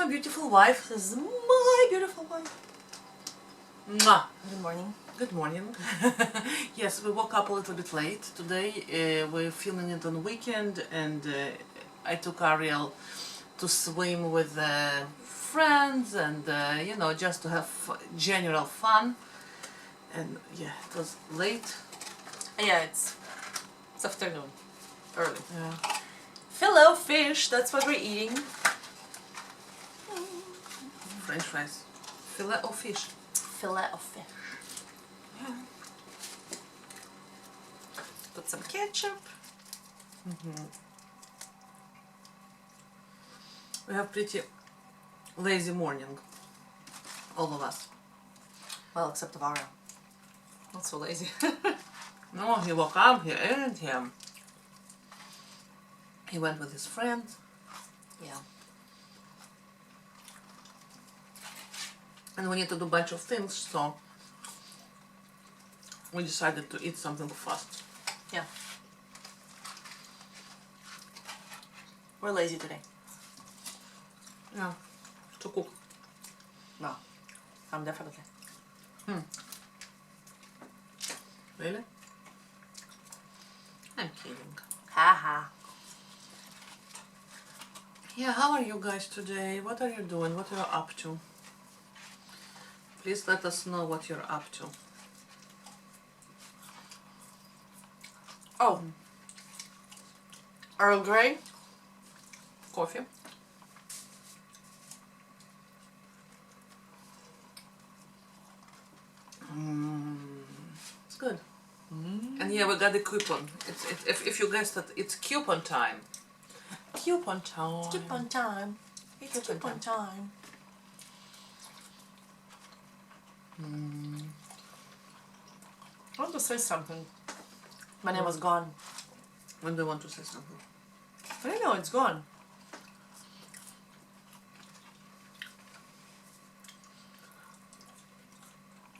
my beautiful wife. This is my beautiful wife. Mwah. Good morning. Good morning. Yes, we woke up a little bit late today. We're filming it on weekend, and I took Ariel to swim with friends, and you know, just to have general fun. And yeah, it was late. Yeah, it's afternoon, early. Yeah. Filet-O-Fish, that's what we're eating. French fries. Filet-O-Fish. Filet-O-Fish. Yeah. Put some ketchup. We have pretty lazy morning, all of us. Well, except Avara. Not so lazy. No, he woke up, he ate him. He went with his friends. Yeah. And we need to do a bunch of things, so we decided to eat something fast. Yeah. We're lazy today. Yeah, to cook. No. I'm definitely. Really? I'm kidding. Haha. Yeah, how are you guys today? What are you doing? What are you up to? Please let us know what you're up to. Oh. Earl Grey. Coffee? It's good. And yeah, we got the coupon. If you guessed it, it's coupon time. Coupon time. Coupon time. It's coupon time. I want to say something. My name was gone. When do you want to say something? I don't know, it's gone.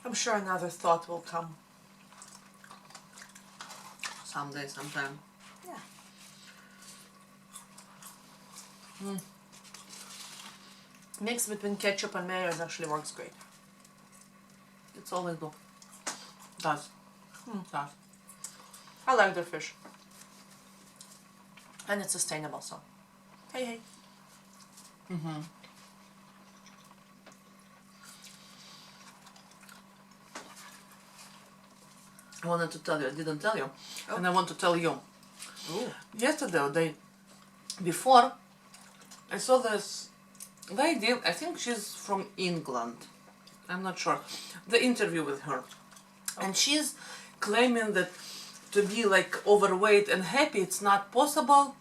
I'm sure another thought will come. Someday, sometime. Yeah. Mix between ketchup and mayonnaise actually works great. It's always good. Does. Does. I like the fish. And it's sustainable, so. Hey, hey. I wanted to tell you, I didn't tell you, and I want to tell you. Ooh. Yesterday or day before, I saw this lady, I think she's from England, I'm not sure, the interview with her. And she's claiming that to be like overweight and happy, it's not possible.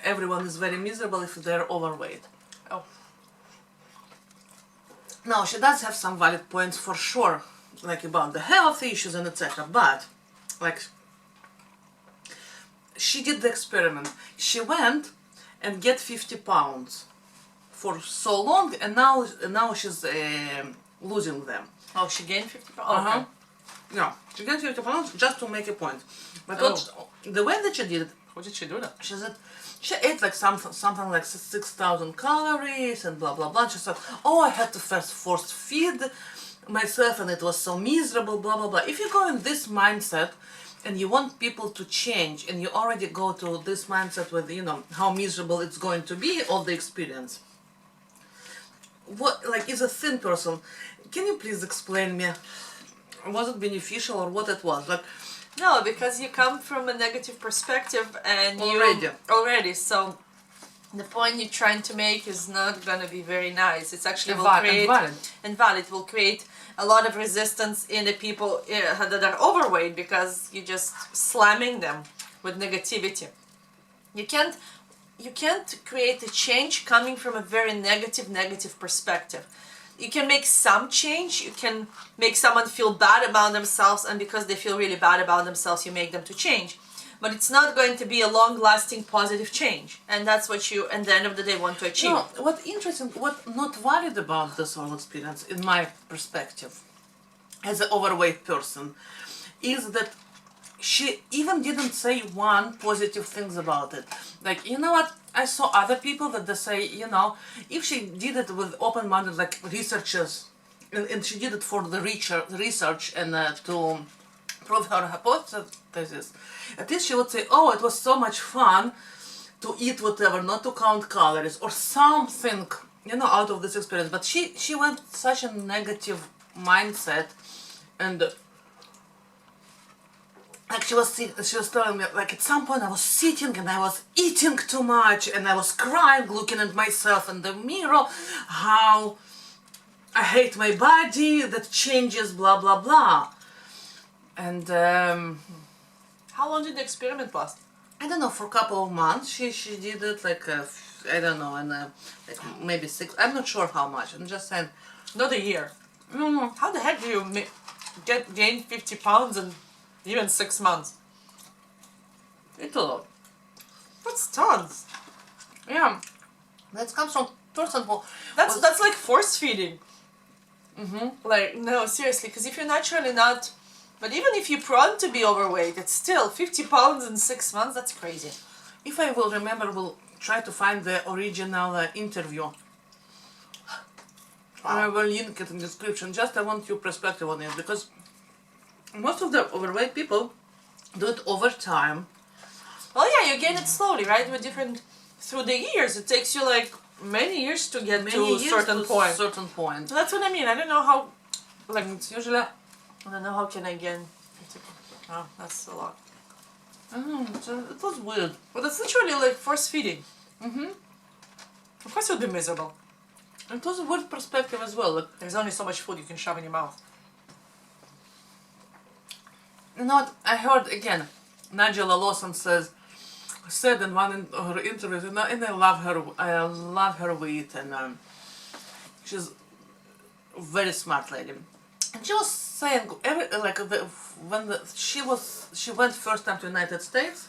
Everyone is very miserable if they're overweight. Oh. Now, she does have some valid points for sure, like about the health issues and etc. But, like, she did the experiment. She went and get 50 pounds for so long, and now she's losing them. Oh, she gained 50 pounds? Okay. Yeah, she gained 50 pounds just to make a point. But the way that she did it, How did she do that? she said she ate like something like 6,000 calories and blah blah blah. She said, oh, I had to first force feed myself and it was so miserable, blah blah blah. If you go in this mindset and you want people to change and you already go to this mindset with, you know, how miserable it's going to be, all the experience. What, like, is a thin person, can you please explain me, was it beneficial or what it was? Like, No, because you come from a negative perspective and Already. So the point you're trying to make is not going to be very nice. It's actually valid. Will create a lot of resistance in the people that are overweight because you're just slamming them with negativity. You can't create a change coming from a very negative perspective. You can make some change, you can make someone feel bad about themselves, and because they feel really bad about themselves, you make them to change. But it's not going to be a long-lasting positive change, and that's what you, at the end of the day, want to achieve. No, what's interesting, what not valid about this whole experience, in my perspective, as an overweight person, is that she even didn't say one positive things about it. Like, you know what, I saw other people that they say, you know, if she did it with open-minded, like researchers, and she did it for the research and to prove her hypothesis, at least she would say, oh, it was so much fun to eat whatever, not to count calories or something, you know, out of this experience. But she went such a negative mindset, and like she was telling me, like at some point I was sitting and I was eating too much and I was crying, looking at myself in the mirror, how I hate my body, that changes, blah blah blah. And How long did the experiment last? I don't know, for a couple of months she did it, like I don't know, and like maybe 6. I'm not sure how much. I'm just saying. Not a year. Mm, How the heck do you gain 50 pounds in even 6 months? it's a lot. That's tons. Yeah, that comes from person who. That's like force feeding. Mm-hmm. Like, no, seriously, because if you're naturally not, but even if you're prone to be overweight, it's still 50 pounds in 6 months. That's crazy. If I will remember, we'll try to find the original interview. I will link it in the description. Just I want your perspective on it, because most of the overweight people do it over time. Well, yeah, you gain it slowly, right? With different, through the years. It takes you like many years to get to a certain point. Certain point. So that's what I mean. I don't know how, like, It's usually. I don't know how can I gain 50. Oh, that's a lot. It was weird. But it's literally like force feeding. Mm-hmm. Of course you'll be miserable. It was a weird perspective as well. Like, There's only so much food you can shove in your mouth. you know what? I heard again. Nigella Lawson said in one of her interviews, and I love her. I love her wit, and she's a very smart lady. And she was saying she went first time to United States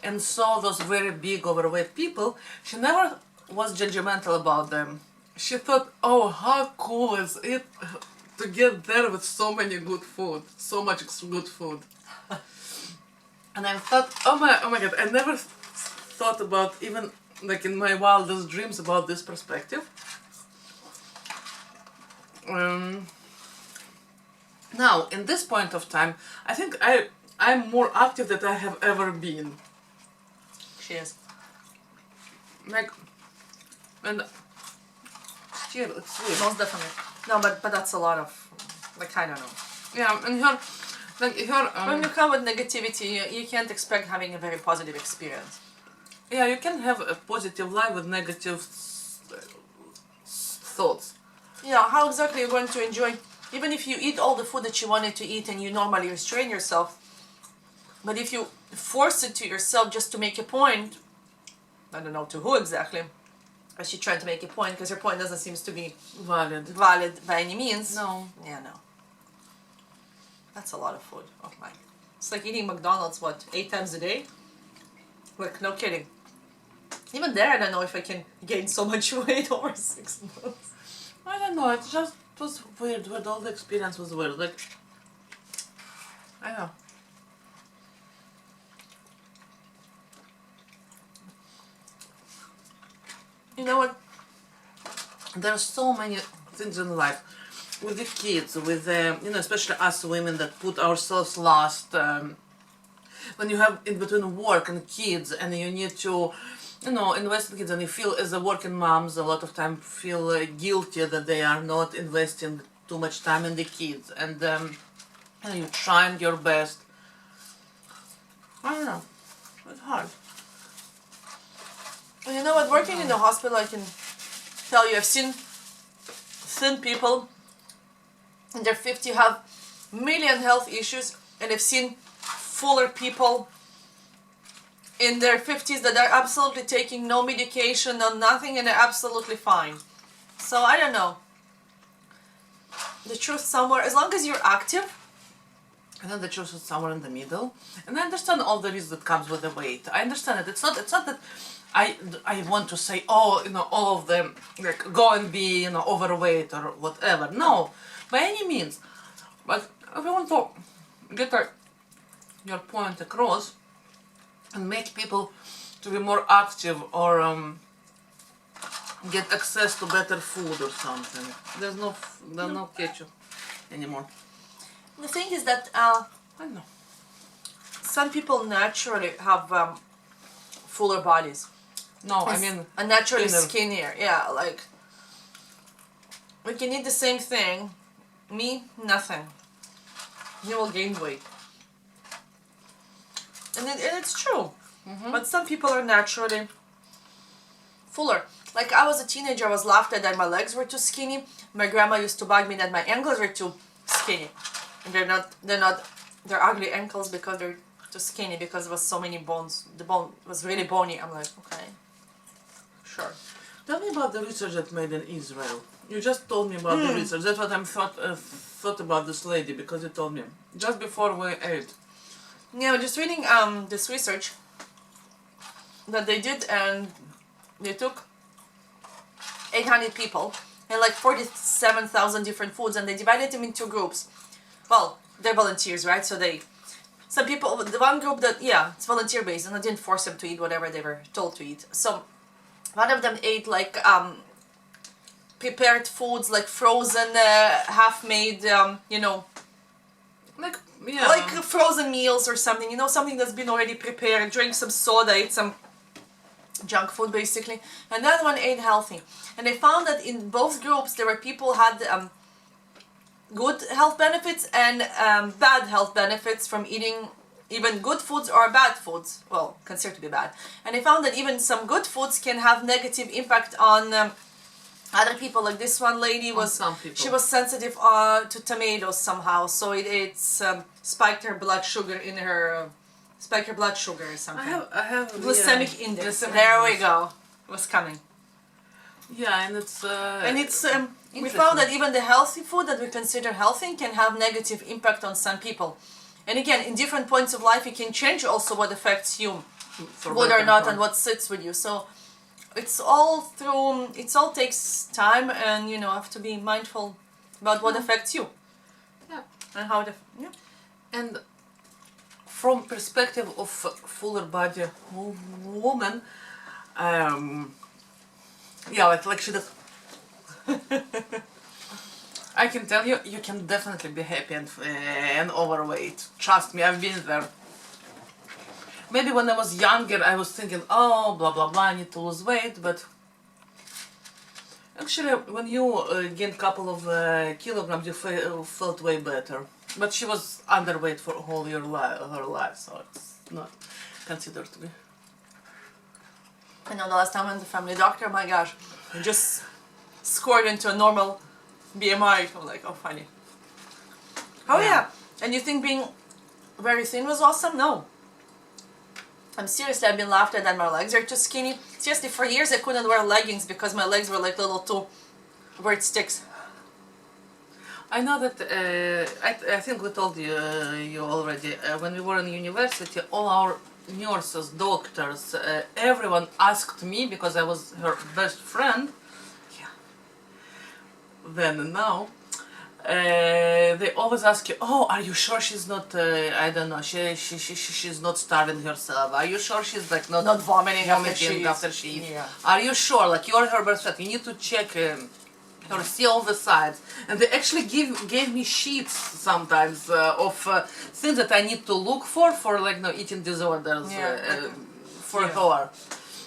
and saw those very big overweight people. She never was judgmental about them. She thought, oh, how cool is it to get there with so many good food, so much good food. And I thought, oh my god, I never thought about, even like in my wildest dreams, about this perspective. Now, in this point of time, I think I'm more active than I have ever been. She is. Like, and still, it's weird. Most definitely. No, but that's a lot of, like, I don't know. Yeah, and When you come with negativity, you can't expect having a very positive experience. yeah, you can have a positive life with negative thoughts. Yeah, how exactly you're going to enjoy, even if you eat all the food that you wanted to eat and you normally restrain yourself, but if you force it to yourself just to make a point, I don't know to who exactly, but she's trying to make a point because her point doesn't seem to be Valid. valid by any means. No. Yeah, no. That's a lot of food. Oh my. It's like eating McDonald's, what, 8 times a day? Like, no kidding. Even there, I don't know if I can gain so much weight over 6 months. I don't know, it was weird. All the experience was weird. Like, I don't know. You know what? There are so many things in life. With the kids, with especially us women that put ourselves last. When you have in between work and kids, and you need to, invest in kids, and you feel as a working moms a lot of time feel guilty that they are not investing too much time in the kids, and you're trying your best. I don't know, it's hard. And you know what? Working in the hospital, I can tell you, I've seen thin people in their 50s have million health issues, and I've seen fuller people in their 50s that are absolutely taking no medication, no nothing, and they're absolutely fine. So I don't know. The truth somewhere, as long as you're active. And then the truth is somewhere in the middle. And I understand all the risk that comes with the weight. I understand it. It's not that I want to say, all of them, like, go and be, overweight or whatever. No, by any means. But if you want to get your point across and make people to be more active or get access to better food or something. There's no ketchup anymore. The thing is that I know. some people naturally have fuller bodies. No, I mean and naturally thinner. skinnier. Yeah, like we can eat the same thing. Me, nothing. You will gain weight. And it's true. But some people are naturally fuller. Like I was a teenager, I was laughed at that my legs were too skinny. My grandma used to bug me that my ankles were too skinny. And they're ugly ankles because they're too skinny because there was so many bones. The bone was really bony. I'm like, okay, sure. Tell me about the research that made in Israel. You just told me about the research. That's what I thought about this lady because you told me just before we ate. Yeah, just reading this research that they did, and they took 800 people and like 47,000 different foods, and they divided them into groups. Well, they're volunteers, right? So some people, the one group that, yeah, it's volunteer based, and I didn't force them to eat whatever they were told to eat. So one of them ate like prepared foods, like frozen, half-made, Like, yeah. like frozen meals or something, something that's been already prepared. Drink some soda, eat some junk food basically. And that one ate healthy. And they found that in both groups there were people had good health benefits and bad health benefits from eating even good foods or bad foods. Well, considered to be bad. And they found that even some good foods can have negative impact on other people. Like this one lady she was sensitive to tomatoes somehow, so it's spiked her blood sugar in her or something. I have Glycemic index. There we go. It was coming. Yeah, and it's we found that even the healthy food that we consider healthy can have negative impact on some people. And again, in different points of life, it can change also what affects you, good or not, and what sits with you. So it all takes time, and have to be mindful about what affects you. Yeah. And how And from perspective of fuller body woman, like she does. I can tell you, you can definitely be happy and overweight. Trust me, I've been there. Maybe when I was younger, I was thinking, oh, blah, blah, blah, I need to lose weight, but actually, when you gained a couple of kilograms, you felt way better. But she was underweight for all her life, so it's not considered to be. I know the last time I went to the family doctor, my gosh, I just scored into a normal BMI. I'm like, oh, funny. Oh, yeah. And you think being very thin was awesome? No. I'm seriously, I've been laughed at that my legs are too skinny. Seriously, for years I couldn't wear leggings because my legs were like little two word sticks. I know that, I think we told you already, when we were in university, all our nurses, doctors, everyone asked me, because I was her best friend, then and now, they always ask you, oh, are you sure she's not, I don't know, she's not starving herself? Are you sure she's like not vomiting after she eats? Yeah. Are you sure, like you're her best friend, you need to check her, see all the sides. And they actually gave me sheets sometimes of things that I need to look for like eating disorders for her.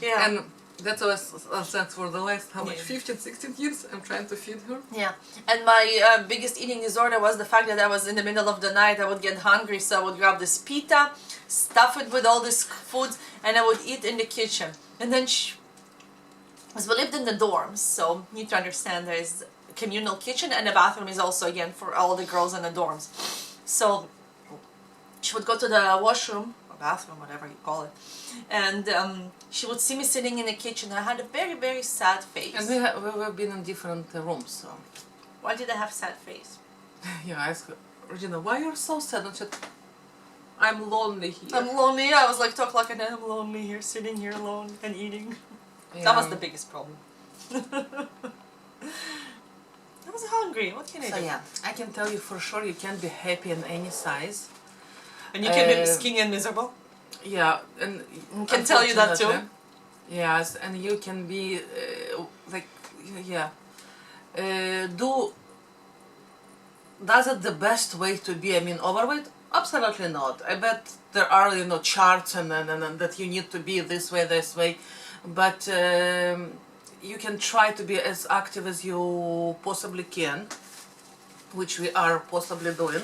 Yeah. And that's what I've said for the last, 15, 16 years, I'm trying to feed her. Yeah, and my biggest eating disorder was the fact that I was in the middle of the night, I would get hungry, so I would grab this pita, stuff it with all this food, and I would eat in the kitchen. And then as we lived in the dorms, so you need to understand there is a communal kitchen, and the bathroom is also, again, for all the girls in the dorms. So she would go to the washroom, or bathroom, whatever you call it, and she would see me sitting in the kitchen. I had a very, very sad face. And we've been in different rooms, so... Why did I have sad face? Yeah, I asked her, Regina, why you're so sad? And she said, I'm lonely here. I'm lonely. I was like, talk like an I'm lonely here, sitting here alone and eating. Yeah. That was the biggest problem. I was hungry. What can I do? So yeah, I can tell you for sure you can be happy in any size. And you can be skinny and miserable? Yeah, and can tell you that too. unfortunately, yes, and you can be like, yeah, does it the best way to be? I mean, overweight? Absolutely not. I bet there are, you know, charts and that you need to be this way, but you can try to be as active as you possibly can, which we are possibly doing.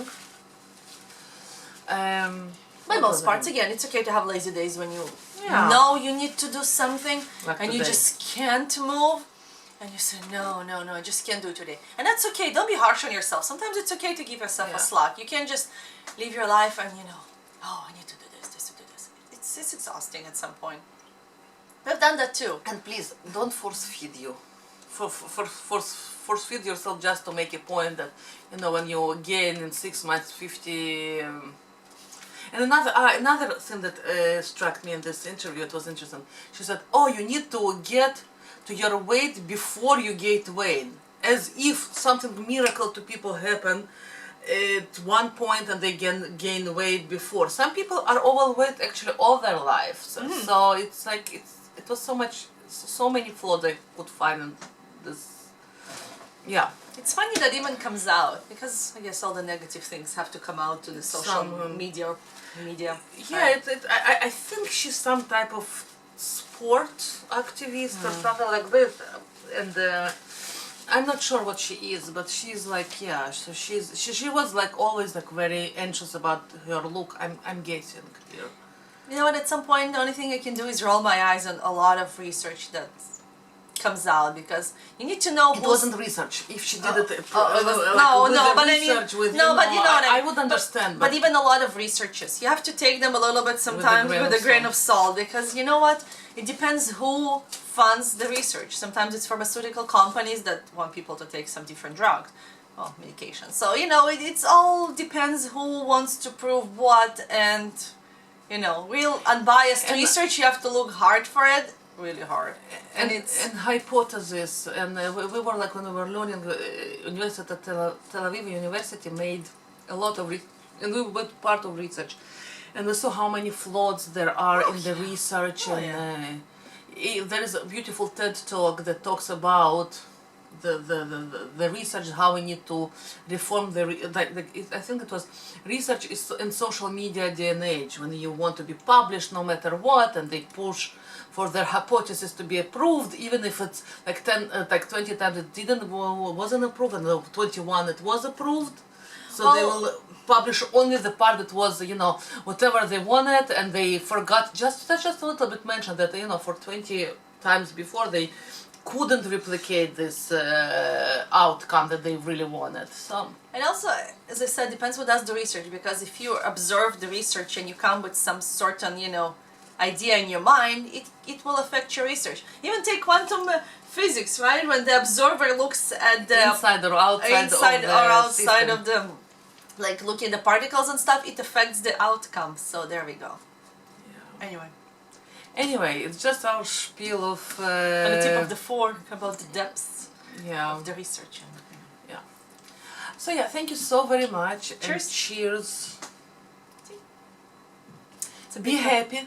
By most parts, again, it's okay to have lazy days when you Yeah. know you need to do something Like and you today. just can't move. And you say, no, I just can't do it today. And that's okay. Don't be harsh on yourself. Sometimes it's okay to give yourself Yeah. a slack. You can't just live your life and, you know, oh, I need to do this to do this. It's exhausting at some point. We've done that too. And please, don't force feed you. Force feed yourself just to make a point that, you know, when you gain in 6 months 50... And another thing that struck me in this interview, it was interesting. She said, oh, you need to get to your weight before you gain weight. As if something miracle to people happen at one point and they gain weight before. Some people are overweight actually all their lives. So it's like, it was so many flaws I could find in this. Yeah. It's funny that even comes out because I guess all the negative things have to come out to the social media. Yeah, I think she's some type of sport activist or something like this, and I'm not sure what she is, but she's like, yeah. So she was like always like very anxious about her look. I'm guessing here. You know what? At some point, the only thing I can do is roll my eyes on a lot of research that comes out because you need to know. It wasn't research. If she did it, I would understand. But even a lot of researchers, you have to take them a little bit sometimes with a grain of salt because you know what? It depends who funds the research. Sometimes it's pharmaceutical companies that want people to take some different drugs. Well, medication. So, you know, it's all depends who wants to prove what and, you know, real unbiased research, you have to look hard for it. Really hard, and hypothesis, and we were like when we were learning, University of Tel Aviv University made a lot of and we were part of research, and we saw how many flaws there are in the research, there is a beautiful TED talk that talks about the research, how we need to reform I think it was research is in social media day and age when you want to be published no matter what, and they push for their hypothesis to be approved, even if it's like 20 times it wasn't approved, and 21 it was approved. So they will publish only the part that was, you know, whatever they wanted, and they forgot just a little bit mention that, you know, for 20 times before they couldn't replicate this outcome that they really wanted. So. And also, as I said, depends who does the research, because if you observe the research and you come with some certain, you know, idea in your mind, it will affect your research. Even take quantum physics, right? When the observer looks at the inside or outside of the, like looking at the particles and stuff, it affects the outcome. So there we go. Yeah. Anyway, it's just our spiel of on the tip of the fork about the depths of the research. Yeah. So yeah, thank you so very much. Cheers. And cheers. So be happy.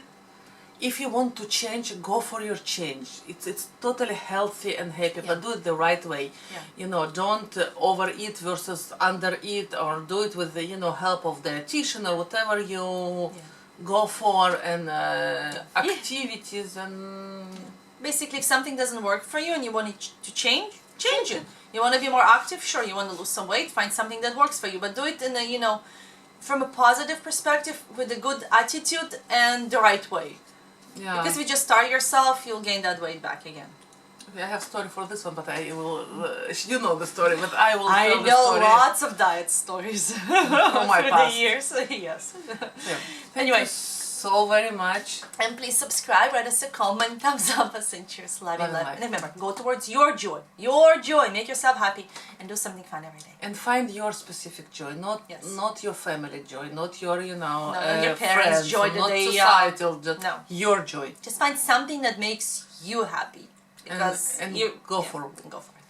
If you want to change, go for your change. It's totally healthy and happy, but do it the right way. Yeah. You know, don't overeat versus undereat, or do it with the, you know, help of dietitian or whatever you go for, and activities and... Basically, if something doesn't work for you and you want to change it. You want to be more active? Sure. You want to lose some weight? Find something that works for you, but do it in a, you know, from a positive perspective, with a good attitude and the right way. Yeah. Because if you just start yourself, you'll gain that weight back again. I have a story for this one, but I will. You know the story, but I will. I know lots of diet stories from my past. The years. Yes. Yeah. Anyway, thank you so very much. And please subscribe, write us a comment, thumbs up us, and cheers, love. And remember, go towards your joy. Your joy. Make yourself happy and do something fun every day. And find your specific joy, not your family joy, not your, you know, your parents' friends, joy, not societal, just your joy. Just find something that makes you happy. Because and you go for it. Go for it.